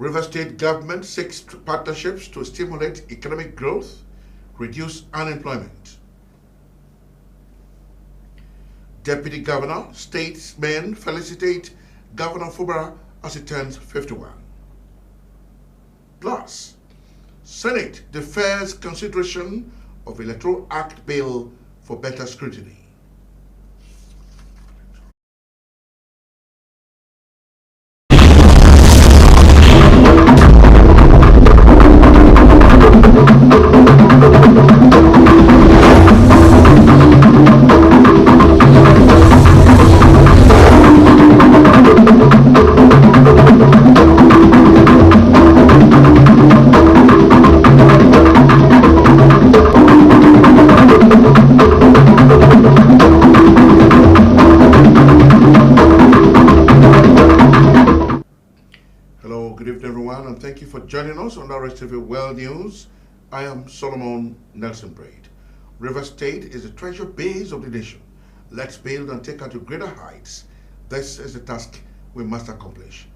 River State government seeks partnerships to stimulate economic growth, reduce unemployment. Deputy Governor, statesmen felicitate Governor Fubara as he turns 51. Plus, Senate defers consideration of Electoral Act bill for better scrutiny. Hello, good evening everyone, and thank you for joining us on the Rstv World News. I am Solomon Nelson Braid. River State is the treasure base of the nation. Let's build and take her to greater heights. This is the task we must accomplish.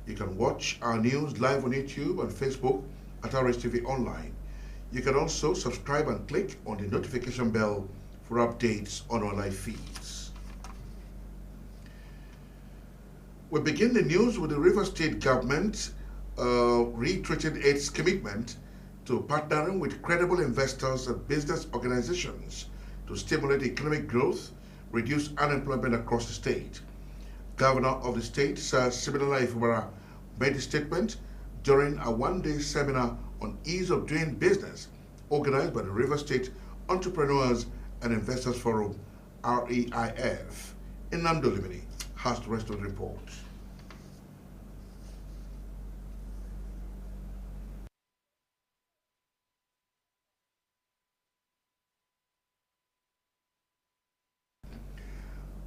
You can watch our news live on YouTube and Facebook at Rstv Online. You can also subscribe and click on the notification bell for updates on our live feeds. We begin the news with the River State government reiterating its commitment to partnering with credible investors and business organizations to stimulate economic growth, reduce unemployment across the state. Governor of the state, Sir Siminalayi Fubara, made the statement during a one-day seminar on ease of doing business organized by the River State Entrepreneurs and Investors Forum, REIF. Inamdo Limini has the rest of the report.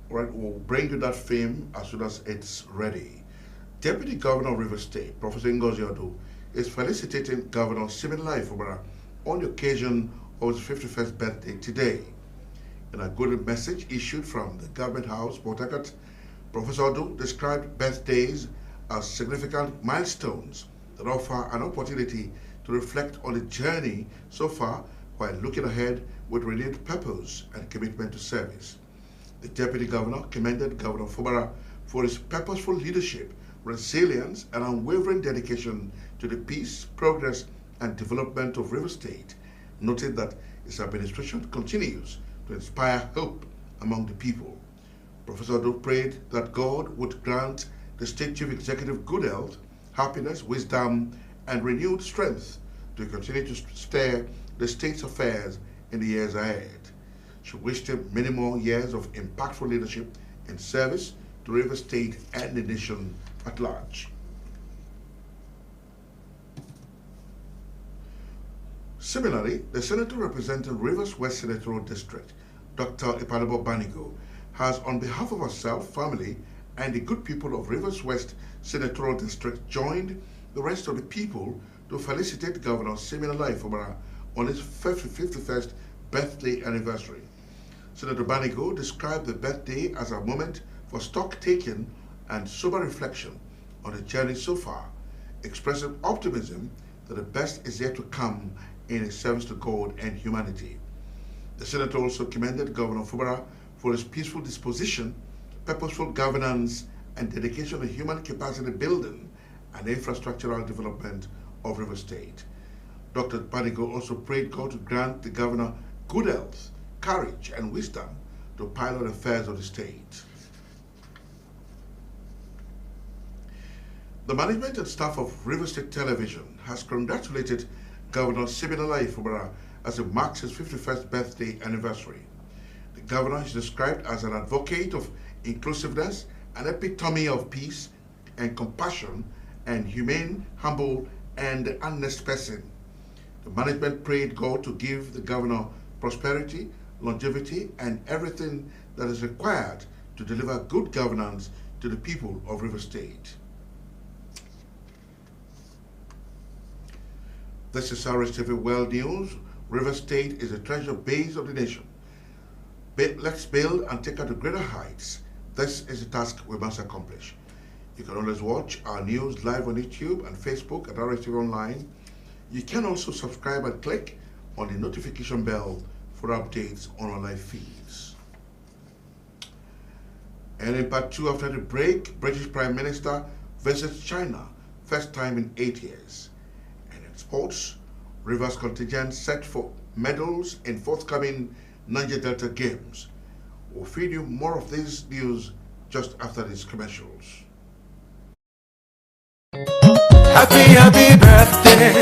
All right, we'll bring you that film as soon as it's ready. Deputy Governor of River State, Professor Ngozi Odu, is felicitating Governor Siminalayi Fubara on the occasion of his 51st birthday today. In a good message issued from the Government House, Port Harcourt, Professor Odu described birthdays as significant milestones that offer an opportunity to reflect on the journey so far while looking ahead with renewed purpose and commitment to service. The Deputy Governor commended Governor Fubara for his purposeful leadership, resilience, and unwavering dedication to the peace, progress, and development of River State, noting that his administration continues to inspire hope among the people. Professor Odu prayed that God would grant the State Chief Executive good health, happiness, wisdom, and renewed strength to continue to steer the state's affairs in the years ahead. She wished him many more years of impactful leadership and service to River State and the nation at large. Similarly, the senator representing Rivers West Senatorial District, Dr. Ipadebo Banigo, has on behalf of herself, family, and the good people of Rivers West Senatorial District joined the rest of the people to felicitate Governor Siminalayi Fubara on his 51st birthday anniversary. Senator Banigo described the birthday as a moment for stock-taking and sober reflection on the journey so far, expressing optimism that the best is yet to come in his service to God and humanity. The senator also commended Governor Fubara for his peaceful disposition, purposeful governance, and dedication to human capacity building and infrastructural development of River State. Dr. Banigo also prayed God to grant the governor good health, courage, and wisdom to pilot affairs of the state. The management and staff of River State Television has congratulated Governor Siminalayi Fubara as it marks his 51st birthday anniversary. The governor is described as an advocate of inclusiveness, an epitome of peace and compassion, and humane, humble, and honest person. The management prayed God to give the governor prosperity, longevity, and everything that is required to deliver good governance to the people of River State. This is Rstv World News. River State is a treasure base of the nation. Let's build and take her to greater heights. This is the task we must accomplish. You can always watch our news live on YouTube and Facebook at Rstv Online. You can also subscribe and click on the notification bell for updates on our live feeds. And in part 2 after the break, British Prime Minister visits China, first time in 8 years. And in sports, Rivers contingent set for medals in forthcoming Niger Delta Games. We'll feed you more of this news just after these commercials. Happy birthday,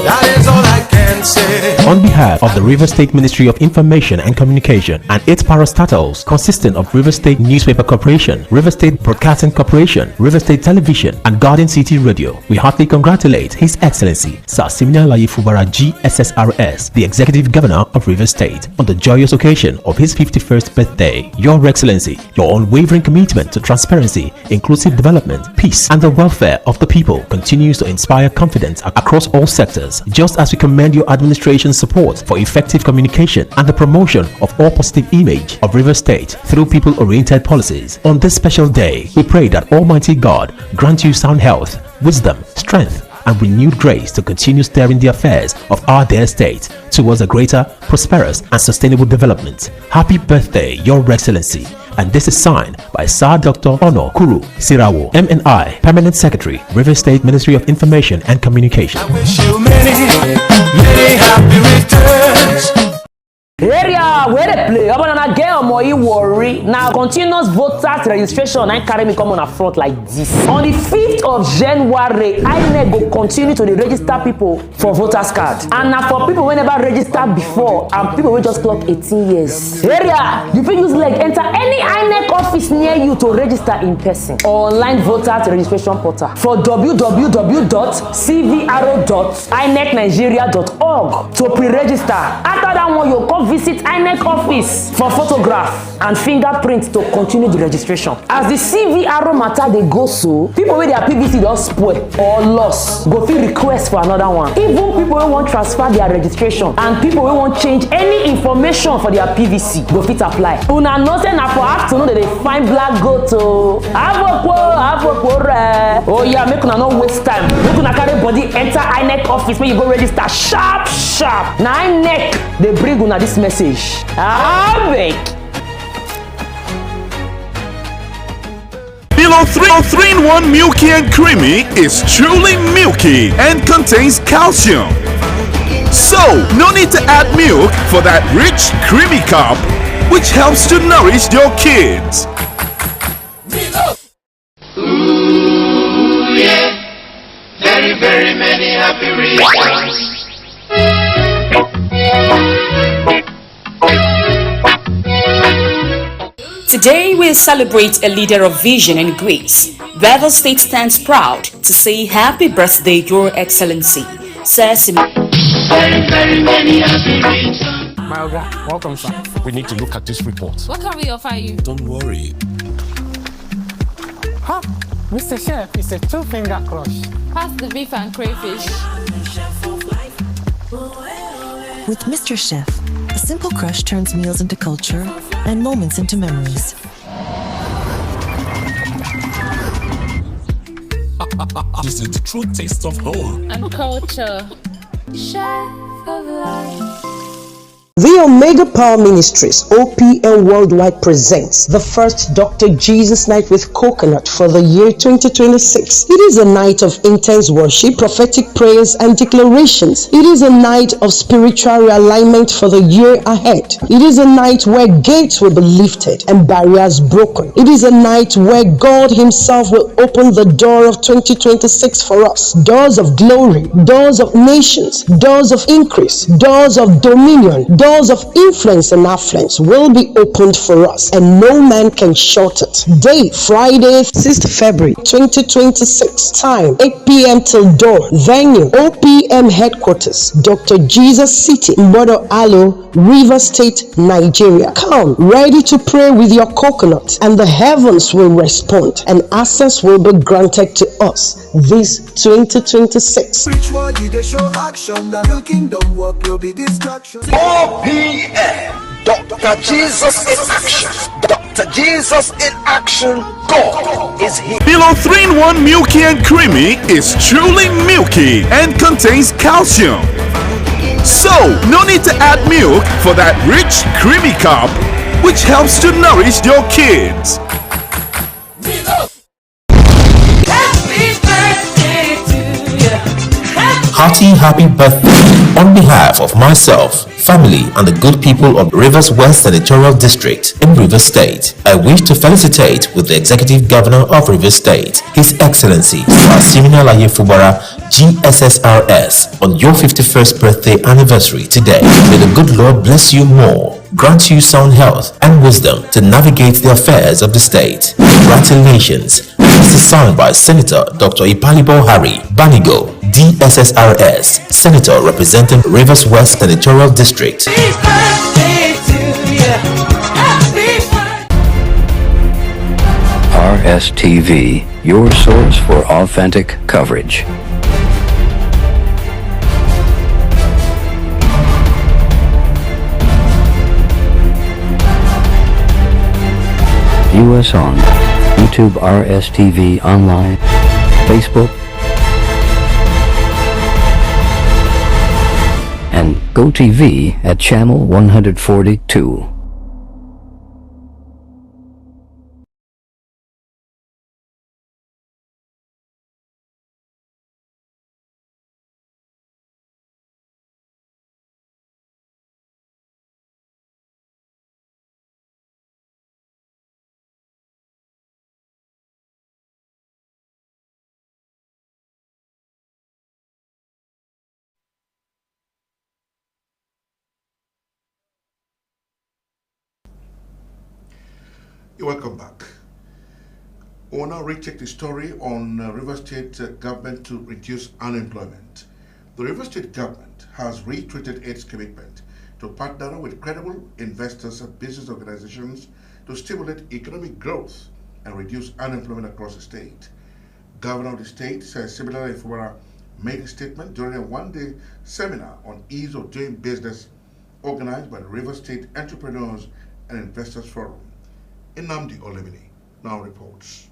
that is all I can say. On behalf of the Rivers State Ministry of Information and Communication and its parastatals consisting of Rivers State Newspaper Corporation, Rivers State Broadcasting Corporation, Rivers State Television and Garden City Radio, we heartily congratulate His Excellency Sir Siminalayi Fubara GSSRS, the Executive Governor of Rivers State, on the joyous occasion of his 51st birthday. Your Excellency, your unwavering commitment to transparency, inclusive development, peace and the welfare of the people continues to inspire confidence across all sectors, just as we commend your administration's support for effective communication and the promotion of all positive image of Rivers State through people-oriented policies. On this special day, we pray that Almighty God grant you sound health, wisdom, strength, and renewed grace to continue steering the affairs of our dear state towards a greater, prosperous, and sustainable development. Happy birthday, Your Excellency. And this is signed by Sir Dr. Ono Kuru Sirawo, MNI, Permanent Secretary, Rivers State Ministry of Information and Communication. I wish you many happy returns. Area where they play, I'm gonna get on my worry. Now continuous voters registration and carry me come on a front like this. On the 5th of January, INEC go continue to register people for voters card. And now for people who never registered before and people who just clock 18 years. Area, you can use leg enter any INEC office near you to register in person or online voters registration portal for www.cvro.inecnigeria.org to pre-register. After that one, you come visit INEC office for photograph and fingerprint to continue the registration. As the CVRO matter they go so, people with their PVC don't spoil or loss go fit request for another one. Even people who want transfer their registration and people who want change any information for their PVC go fit apply. Una know say na for afternoon that they find black goat o. Avokwo re. Oh yeah, make una no waste time. Make una carry body enter INEC office when you go register sharp. Na INEC they bring una this message. Milo 3-in-1 Milky and Creamy is truly milky and contains calcium. So, no need to add milk for that rich, creamy cup, which helps to nourish your kids. Ooh, yeah. Very many happy reasons. Today we celebrate a leader of vision and grace. Rivers State stands proud to say happy birthday, Your Excellency. Very many happy reasons. My Oga, welcome, sir. We need to look at this report. What can we offer you? Don't worry. Huh? Mr. Chef, it's a 2-finger crush. Pass the beef and crayfish. With Mr. Chef, a simple crush turns meals into culture and moments into memories. This is the true taste of home. And culture. Chef of life. The Omega Power Ministries OPM Worldwide presents the first Dr. Jesus Night with Coconut for the year 2026. It is a night of intense worship, prophetic prayers and declarations. It is a night of spiritual realignment for the year ahead. It is a night where gates will be lifted and barriers broken. It is a night where God Himself will open the door of 2026 for us. Doors of glory, doors of nations, doors of increase, doors of dominion, doors of influence and affluence will be opened for us, and no man can shut it. Date Friday, 6th February 2026. Time 8 p.m. till dawn. Venue OPM headquarters, Dr. Jesus City, Mbodo Alo, Rivers State, Nigeria. Come ready to pray with your coconut, and the heavens will respond, and access will be granted to us this 2026. Which one did they show action? That your kingdom work will be distraction. OPM, Dr. Jesus in action. Dr. Dr. Jesus in action. God is here. Milo 3-in-1 Milky and Creamy is truly milky and contains calcium. So, no need to add milk for that rich, creamy cup, which helps to nourish your kids. Happy birthday on behalf of myself, family, and the good people of Rivers West Senatorial District in Rivers State. I wish to felicitate with the Executive Governor of Rivers State, His Excellency Simina Laye Fubara, GSSRS, on your 51st birthday anniversary today. May the good Lord bless you more, grant you sound health and wisdom to navigate the affairs of the state. Congratulations. This is signed by Senator Dr. Ipalibo Harry Banigo, DSSRS, Senator representing Rivers West Senatorial District. Rstv, your source for authentic coverage. View us on YouTube Rstv Online, Facebook, and GoTV at channel 142. You're welcome back. We will now retake the story on River State government to reduce unemployment. The River State government has reiterated its commitment to partner with credible investors and business organizations to stimulate economic growth and reduce unemployment across the state. Governor of the state says Simina Laye made a statement during a one-day seminar on ease of doing business organized by the River State Entrepreneurs and Investors Forum. Nnamdi Olemini now reports.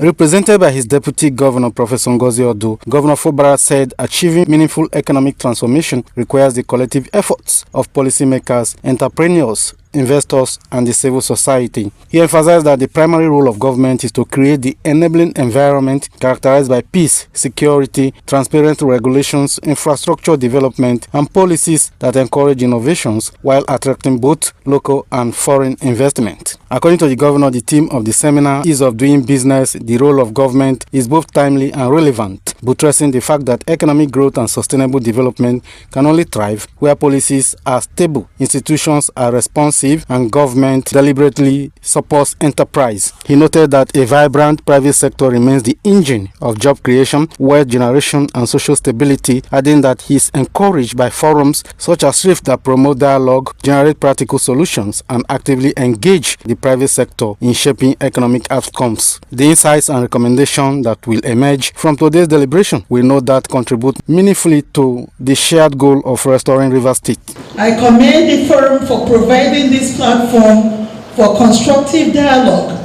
Represented by his deputy governor, Professor Ngozi Odu, Governor Fubara said achieving meaningful economic transformation requires the collective efforts of policymakers, entrepreneurs, investors, and the civil society. He emphasized that the primary role of government is to create the enabling environment characterized by peace, security, transparent regulations, infrastructure development, and policies that encourage innovations while attracting both local and foreign investment. According to the governor, the theme of the seminar, Ease of Doing Business, the role of government, is both timely and relevant, buttressing the fact that economic growth and sustainable development can only thrive where policies are stable, institutions are responsive, and government deliberately supports enterprise. He noted that a vibrant private sector remains the engine of job creation, wealth generation, and social stability, adding that he is encouraged by forums such as Rstv that promote dialogue, generate practical solutions, and actively engage the private sector in shaping economic outcomes. The insights and recommendations that will emerge from today's deliberation will no doubt contribute meaningfully to the shared goal of restoring Rivers State. I commend the forum for providing this platform for constructive dialogue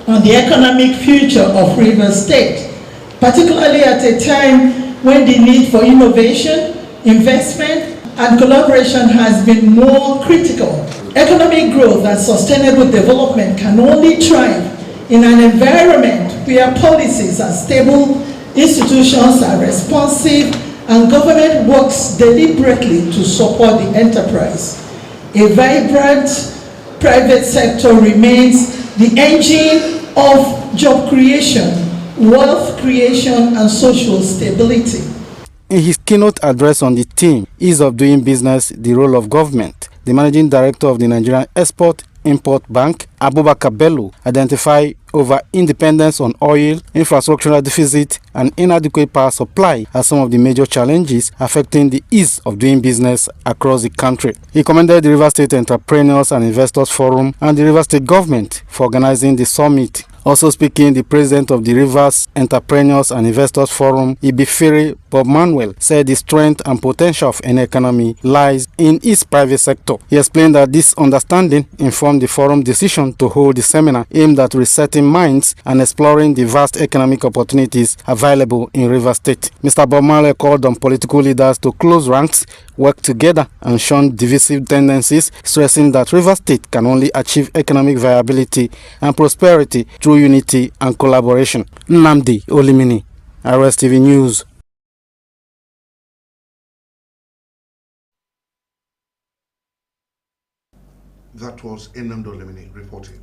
on the economic future of Rivers State, particularly at a time when the need for innovation, investment, and collaboration has been more critical. Economic growth and sustainable development can only thrive in an environment where policies are stable, institutions are responsive, and government works deliberately to support the enterprise. A vibrant private sector remains the engine of job creation, wealth creation, and social stability. In his keynote address on the theme, Ease of Doing Business, the Role of Government, the Managing Director of the Nigerian Export-Import Bank, Abubakar Bello, identified over independence on oil, infrastructural deficit, and inadequate power supply as some of the major challenges affecting the ease of doing business across the country. He commended the Rivers State Entrepreneurs and Investors Forum and the Rivers State government for organizing the summit Also speaking, the president of the Rivers Entrepreneurs and Investors Forum, Ibifere Bob Manuel, said the strength and potential of any economy lies in its private sector. He explained that this understanding informed the forum decision to hold the seminar aimed at resetting minds and exploring the vast economic opportunities available in Rivers State. Mr. Bob Manuel called on political leaders to close ranks, work together, and shun divisive tendencies, stressing that Rivers State can only achieve economic viability and prosperity through unity and collaboration. Nnamdi Olimini, Rstv News. That was Nnamdi Olimini reporting.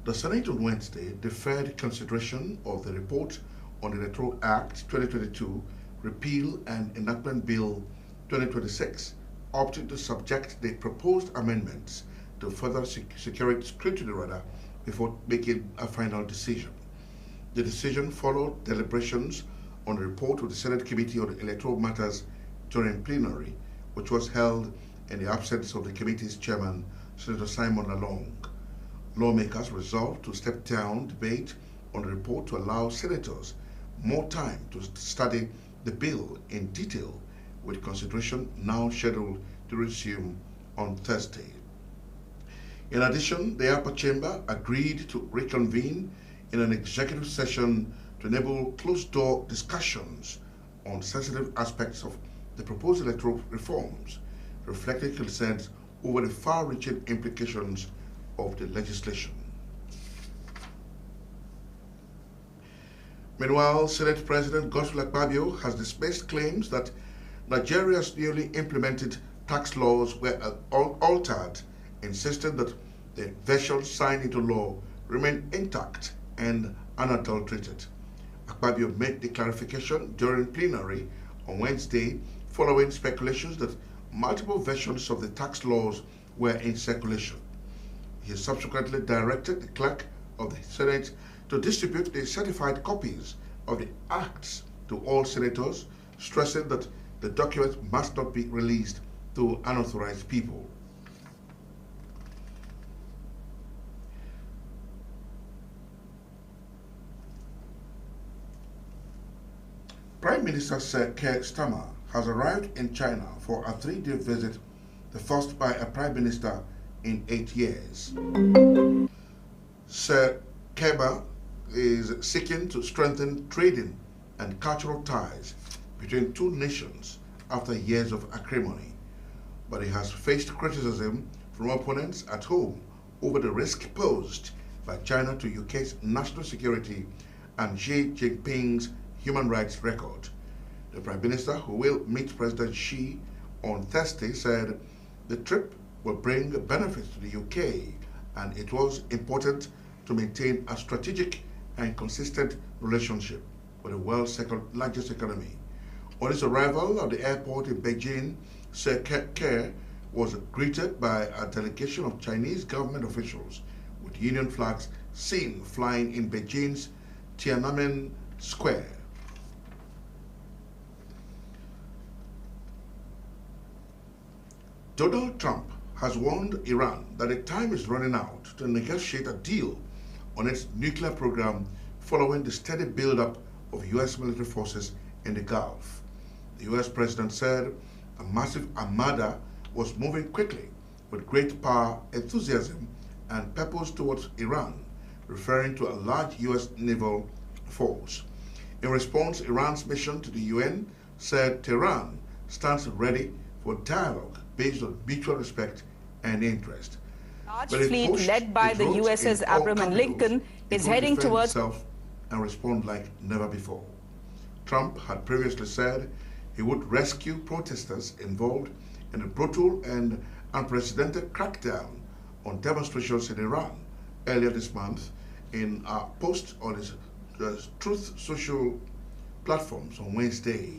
The Senate on Wednesday deferred consideration of the report on the Electoral Act 2022, Repeal and Enactment Bill 2026, opting to subject the proposed amendments to further security scrutiny before making a final decision. The decision followed deliberations on the report of the Senate Committee on Electoral Matters during plenary, which was held in the absence of the committee's chairman, Senator Simon Lalong. Lawmakers resolved to step down debate on the report to allow senators more time to study the bill in detail, with consideration now scheduled to resume on Thursday. In addition, the upper chamber agreed to reconvene in an executive session to enable closed-door discussions on sensitive aspects of the proposed electoral reforms, reflecting concerns over the far-reaching implications of the legislation. Meanwhile, Senate President Godswill Akpabio has dismissed claims that Nigeria's newly implemented tax laws were altered, insisting that the versions signed into law remain intact and unadulterated. Akpabio made the clarification during plenary on Wednesday following speculations that multiple versions of the tax laws were in circulation. He subsequently directed the clerk of the Senate to distribute the certified copies of the acts to all senators, stressing that the documents must not be released to unauthorized people. Prime Minister Sir Keir Starmer has arrived in China for a 3-day visit, the first by a Prime Minister in 8 years. Sir Keir is seeking to strengthen trading and cultural ties between two nations after years of acrimony, but he has faced criticism from opponents at home over the risk posed by China to UK's national security and Xi Jinping's human rights record. The Prime Minister, who will meet President Xi on Thursday, said the trip will bring benefits to the UK and it was important to maintain a strategic and consistent relationship with the world's second largest economy. On his arrival at the airport in Beijing, Sir Keir was greeted by a delegation of Chinese government officials with Union flags seen flying in Beijing's Tiananmen Square. Donald Trump has warned Iran that the time is running out to negotiate a deal on its nuclear program following the steady buildup of U.S. military forces in the Gulf. The U.S. president said a massive armada was moving quickly with great power, enthusiasm, and purpose towards Iran, referring to a large U.S. naval force. In response, Iran's mission to the UN said Tehran stands ready for dialogue based on mutual respect and interest. Large fleet led by the USS Abraham Lincoln is heading towards itself and respond like never before. Trump had previously said he would rescue protesters involved in a brutal and unprecedented crackdown on demonstrations in Iran earlier this month in a post on his Truth Social platforms on Wednesday.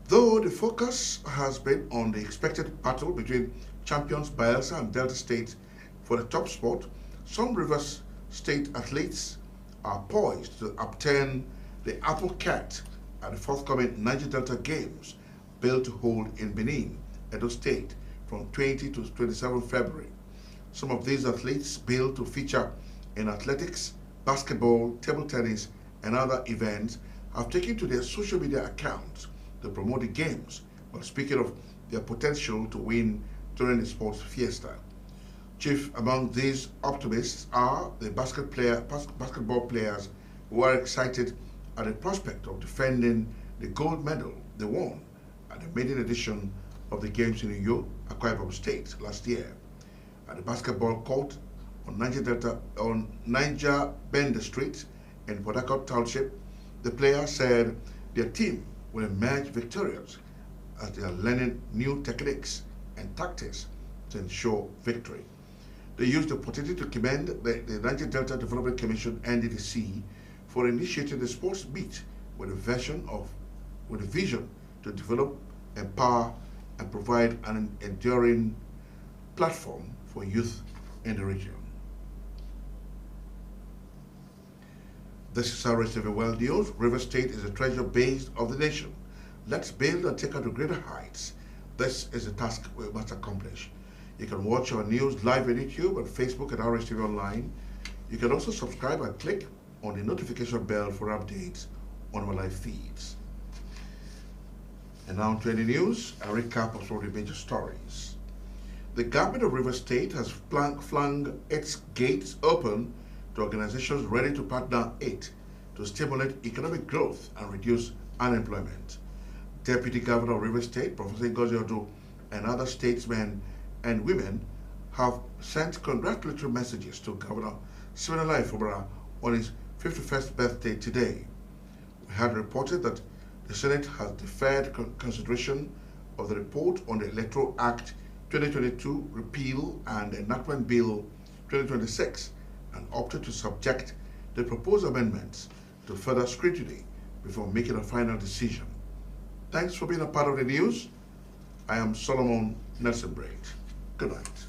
Though the focus has been on the expected battle between champions Bayelsa and Delta State for the top spot, some Rivers State athletes are poised to obtain the Apple Cat at the forthcoming Niger Delta Games, billed to hold in Benin, Edo State, from 20 to 27 February. Some of these athletes billed to feature in athletics, basketball, table tennis, and other events have taken to their social media accounts to promote the games while speaking of their potential to win during the sports fiesta. Chief among these optimists are the basketball players who are excited at the prospect of defending the gold medal they won at the maiden edition of the games in Uyo, Akwa Ibom State last year. At the basketball court on Niger Bender Street in Port Harcourt Township, the players said their team will emerge victorious as they are learning new techniques and tactics to ensure victory. They used the opportunity to commend the Niger Delta Development Commission, NDDC, for initiating the sports beat with a vision to develop, empower, and provide an enduring platform for youth in the region. This is Rstv World News. River State is a treasure base of the nation. Let's build and take her to greater heights. This is a task we must accomplish. You can watch our news live on YouTube and Facebook at Rstv Online. You can also subscribe and click on the notification bell for updates on our live feeds. And now to any news, a recap of some of the major stories. The government of River State has flung its gates open to organizations ready to partner it to stimulate economic growth and reduce unemployment. Deputy Governor of River State, Professor Ngozi Odu, and other statesmen and women have sent congratulatory messages to Governor Siminalayi Fubara on his 51st birthday today. We had reported that the Senate has deferred consideration of the report on the Electoral Act 2022 Repeal and Enactment Bill 2026 and opted to subject the proposed amendments to further scrutiny before making a final decision. Thanks for being a part of the news. I am Solomon Nelson Braid. Good night.